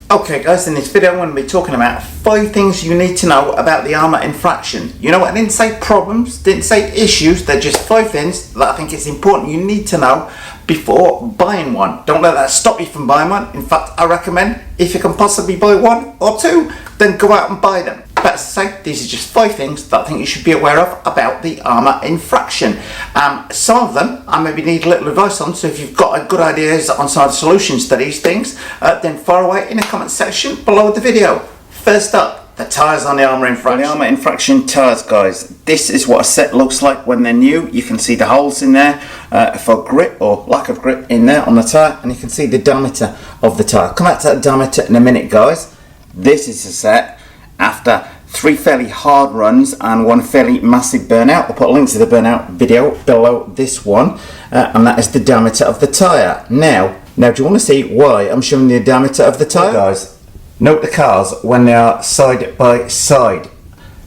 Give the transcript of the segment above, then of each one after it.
Okay guys, in this video I'm going to be talking about 5 things you need to know about the ARRMA infraction. You know what, I didn't say problems, didn't say issues, they're just 5 things that I think it's important you need to know before buying one. Don't let that stop you from buying one. In fact, I recommend if you can possibly buy 1 or 2, then go out and buy them. But as I say, these are just 5 things that I think you should be aware of about the ARRMA infraction. Some of them I maybe need a little advice on, so if you've got a good ideas on some of the solutions to these things, then fire away in the comment section below the video. First up, the tyres on the ARRMA infraction. The ARRMA infraction tyres, guys, this is what a set looks like when they're new. You can see the holes in there for grip or lack of grip in there on the tyre, and you can see the diameter of the tyre. Come back to that diameter in a minute, guys. This is a set after 3 fairly hard runs and 1 fairly massive burnout. I'll put a link to the burnout video below this one, and that is the diameter of the tyre. Now do you want to see why I'm showing the diameter of the tyre? Guys, note the cars when they are side by side.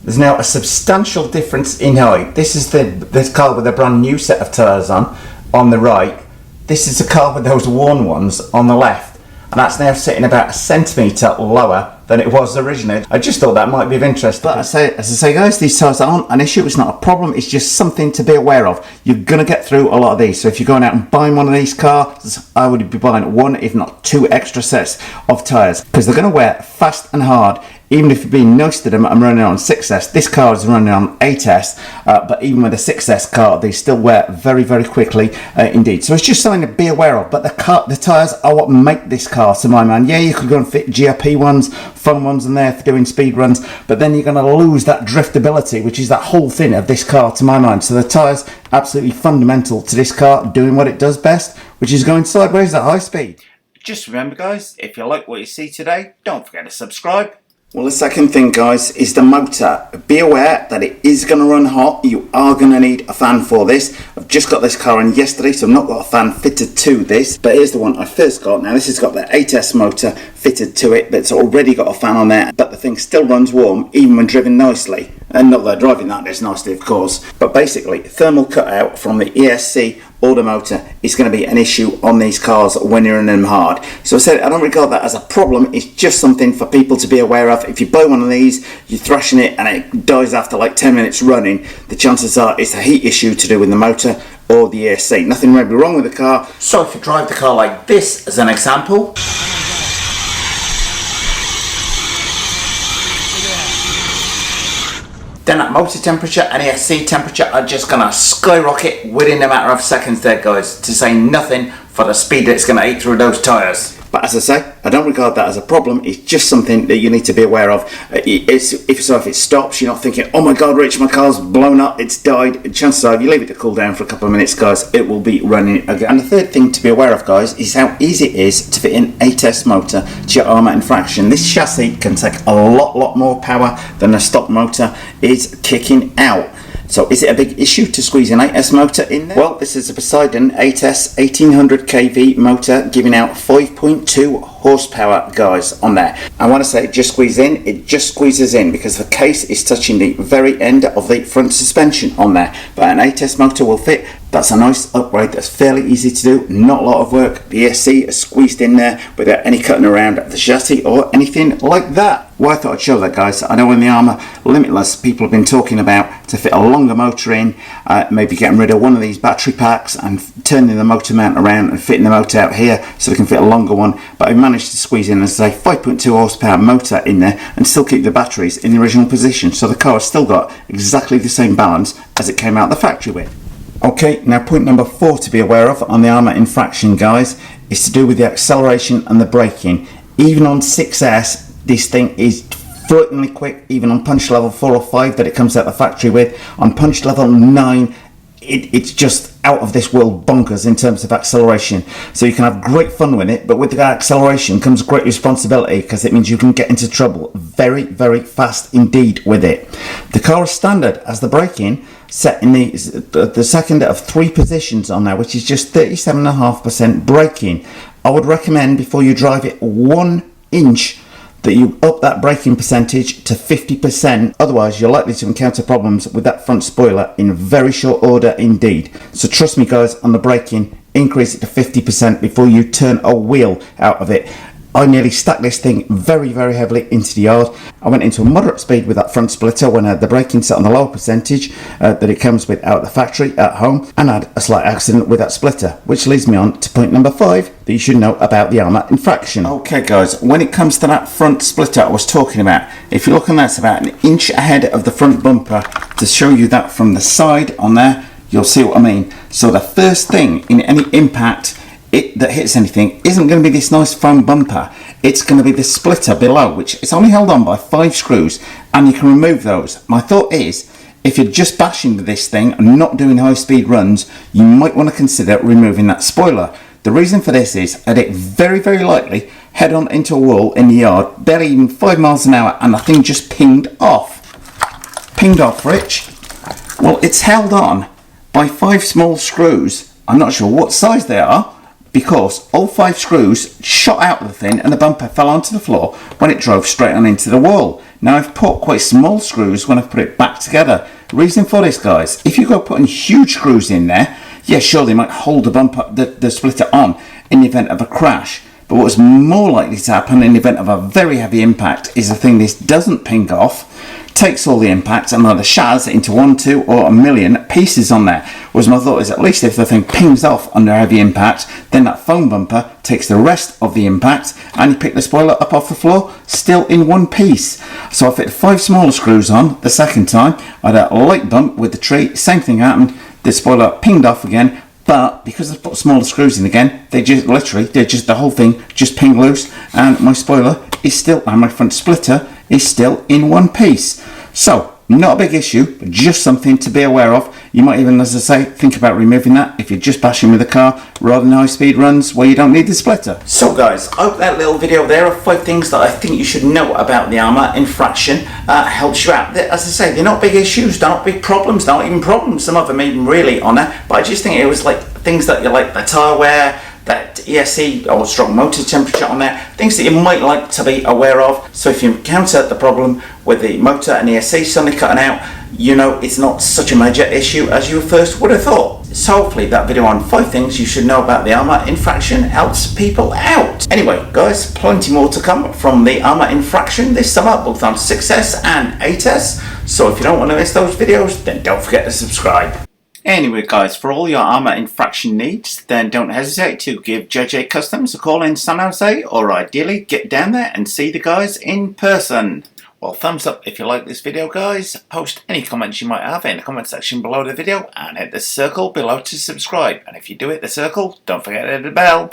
There's now a substantial difference in height. This is this car with a brand new set of tyres on the right. This is a car with those worn ones on the left, and that's now sitting about 1 centimetre lower than it was originally. I just thought that might be of interest. But as I say guys, these tyres aren't an issue, it's not a problem, it's just something to be aware of. You're gonna get through a lot of these. So if you're going out and buying one of these cars, I would be buying 1 if not 2 extra sets of tyres, because they're gonna wear fast and hard. Even if you're being nice to them, I'm running on 6S. This car is running on 8S, but even with a 6S car, they still wear very, very quickly indeed. So it's just something to be aware of. But the tyres are what make this car, to my mind. Yeah, you could go and fit GRP ones, foam ones in there for doing speed runs, but then you're going to lose that driftability, which is that whole thing of this car, to my mind. So the tyres, absolutely fundamental to this car, doing what it does best, which is going sideways at high speed. Just remember, guys, if you like what you see today, don't forget to subscribe. Well, the second thing, guys, is the motor. Be aware that it is going to run hot. You are going to need a fan for this. I've just got this car in yesterday, so I've not got a fan fitted to this. But here's the one I first got. Now, this has got the 8S motor fitted to it, but it's already got a fan on there. But the thing still runs warm, even when driven nicely. And not that driving that is nicely, of course. But basically, thermal cutout from the ESC or the motor is going to be an issue on these cars when you're in them hard. So I said I don't regard that as a problem, it's just something for people to be aware of. If you buy one of these, you're thrashing it and it dies after like 10 minutes running, the chances are it's a heat issue to do with the motor or the ESC. Nothing may be wrong with the car. So if you drive the car like this as an example, then that motor temperature and ESC temperature are just going to skyrocket within a matter of seconds there, guys, to say nothing for the speed that it's going to eat through those tyres. But as I say, I don't regard that as a problem, it's just something that you need to be aware of. If it stops, you're not thinking, oh my god, Rich, my car's blown up, it's died. Chances are, if you leave it to cool down for a couple of minutes, guys, it will be running again. And the third thing to be aware of, guys, is how easy it is to fit an 8S motor to your ARRMA infraction. This chassis can take a lot more power than a stock motor is kicking out. So is it a big issue to squeeze an 8S motor in there? Well, this is a Poseidon 8S 1800 kV motor giving out 5.2 horsepower, guys, on there. And when I say it just squeezes in, it just squeezes in because the case is touching the very end of the front suspension on there. But an 8S motor will fit. That's a nice upgrade that's fairly easy to do, not a lot of work. The ESC is squeezed in there without any cutting around the chassis or anything like that. Well, I thought I'd show that, guys. I know in the ARRMA Limitless, people have been talking about to fit a longer motor in, maybe getting rid of one of these battery packs and turning the motor mount around and fitting the motor out here so they can fit a longer one. But I managed to squeeze in, as I say, 5.2 horsepower motor in there and still keep the batteries in the original position. So the car has still got exactly the same balance as it came out the factory with. Okay, now point number 4 to be aware of on the ARRMA infraction, guys, is to do with the acceleration and the braking. Even on 6S, this thing is frighteningly quick, even on punch level 4 or 5 that it comes out the factory with. On punch level 9, it's just out of this world bonkers in terms of acceleration. So you can have great fun with it, but with the acceleration comes great responsibility because it means you can get into trouble very, very fast indeed with it. The car is standard as the braking set in the second of 3 positions on there, which is just 37.5% braking. I would recommend before you drive it 1 inch that you up that braking percentage to 50%, otherwise you're likely to encounter problems with that front spoiler in very short order indeed. So trust me, guys, on the braking, increase it to 50% before you turn a wheel out of it. I nearly stuck this thing very, very heavily into the yard. I went into a moderate speed with that front splitter when I had the braking set on the lower percentage that it comes with out of the factory at home, and I had a slight accident with that splitter, which leads me on to point number 5 that you should know about the ARRMA infraction. Okay guys, when it comes to that front splitter I was talking about, if you look on that, it's about an inch ahead of the front bumper. To show you that from the side on there, you'll see what I mean. So the first thing in any impact that hits anything isn't going to be this nice foam bumper. It's going to be the splitter below, which is only held on by 5 screws, and you can remove those. My thought is, if you're just bashing with this thing and not doing high speed runs, you might want to consider removing that spoiler. The reason for this is I did very, very likely head on into a wall in the yard, barely even 5 miles an hour, and the thing just pinged off. Pinged off, Rich? Well, it's held on by 5 small screws. I'm not sure what size they are, because all 5 screws shot out of the thing and the bumper fell onto the floor when it drove straight on into the wall. Now I've put quite small screws when I've put it back together. Reason for this, guys, if you go putting huge screws in there, yeah, sure, they might hold the bumper, the splitter on in the event of a crash. But what's more likely to happen in the event of a very heavy impact is the thing this doesn't ping off, takes all the impact and either shatters into 1, 2 or a million pieces on there. Whereas my thought is, at least if the thing pings off under heavy impact, then that foam bumper takes the rest of the impact and you pick the spoiler up off the floor still in one piece. So I fit 5 smaller screws on the second time. I had a light bump with the tree, same thing happened, the spoiler pinged off again, but because I put smaller screws in again, the whole thing just pinged loose, and my spoiler is still, and my front splitter is still in one piece. So not a big issue, but just something to be aware of. You might even, as I say, think about removing that if you're just bashing with the car rather than high speed runs where you don't need the splitter. So guys, I hope that little video there of 5 things that I think you should know about the ARRMA infraction helps you out. As I say, they're not big issues, they're not big problems, they're not even problems, some of them even really on there, but I just think it was like things that you like, the tyre wear, that ESC or strong motor temperature on there, things that you might like to be aware of. So if you encounter the problem with the motor and ESC suddenly cutting out, you know it's not such a major issue as you first would have thought. So hopefully that video on 5 things you should know about the ARRMA infraction helps people out. Anyway guys, plenty more to come from the ARRMA infraction this summer, both on 6S and 8S. So if you don't want to miss those videos, then don't forget to subscribe. Anyway guys, for all your ARRMA infraction needs, then don't hesitate to give JJ Customs a call in San Jose, or ideally get down there and see the guys in person. Well, thumbs up if you like this video guys, post any comments you might have in the comment section below the video, and hit the circle below to subscribe. And if you do hit the circle, don't forget to hit the bell.